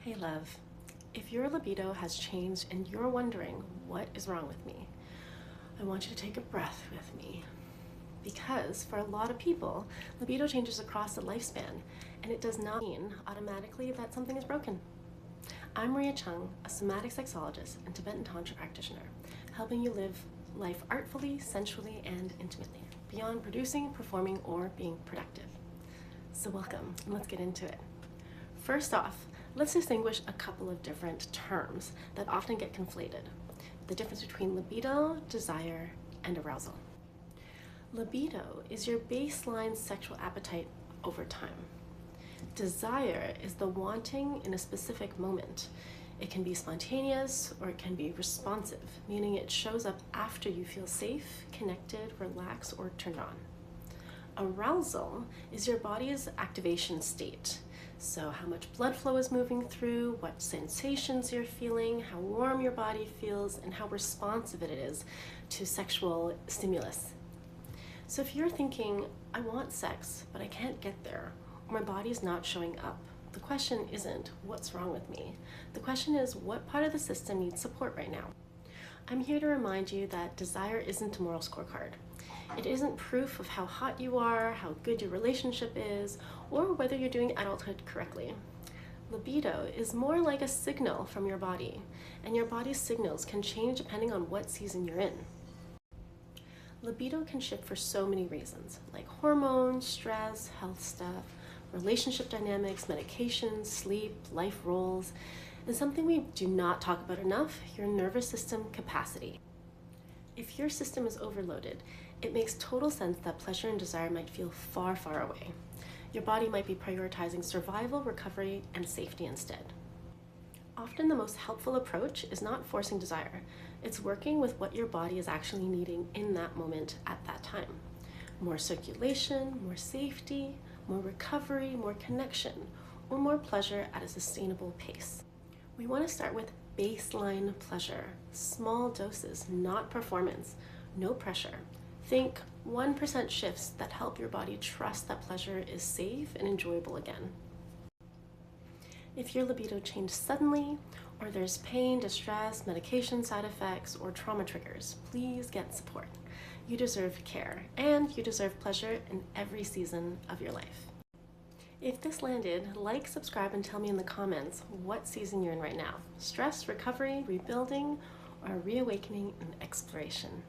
Hey love, if your libido has changed and you're wondering what is wrong with me, I want you to take a breath with me. Because for a lot of people, libido changes across the lifespan, and it does not mean automatically that something is broken. I'm Cheung, a somatic sexologist and Tibetan Tantra practitioner, helping you live life artfully, sensually, and intimately, beyond producing, performing, or being productive. So welcome, and let's get into it. First off, let's distinguish a couple of different terms that often get conflated. The difference between libido, desire, and arousal. Libido is your baseline sexual appetite over time. Desire is the wanting in a specific moment. It can be spontaneous or it can be responsive, meaning it shows up after you feel safe, connected, relaxed, or turned on. Arousal is your body's activation state. So how much blood flow is moving through, what sensations you're feeling, how warm your body feels, and how responsive it is to sexual stimulus. So if you're thinking, I want sex, but I can't get there, or my body's not showing up, the question isn't, what's wrong with me? The question is, what part of the system needs support right now? I'm here to remind you that desire isn't a moral scorecard. It isn't proof of how hot you are, how good your relationship is, or whether you're doing adulthood correctly. Libido is more like a signal from your body, and your body's signals can change depending on what season you're in. Libido can shift for so many reasons, like hormones, stress, health stuff, relationship dynamics, medications, sleep, life roles, and something we do not talk about enough, your nervous system capacity. If your system is overloaded, it makes total sense that pleasure and desire might feel far, far away. Your body might be prioritizing survival, recovery, and safety instead. Often the most helpful approach is not forcing desire. It's working with what your body is actually needing in that moment at that time. More circulation, more safety, more recovery, more connection, or more pleasure at a sustainable pace. We want to start with baseline pleasure, small doses, not performance, no pressure. Think 1% shifts that help your body trust that pleasure is safe and enjoyable again. If your libido changed suddenly, or there's pain, distress, medication side effects, or trauma triggers, please get support. You deserve care, and you deserve pleasure in every season of your life. If this landed, like, subscribe, and tell me in the comments what season you're in right now. Stress, recovery, rebuilding, or reawakening and exploration.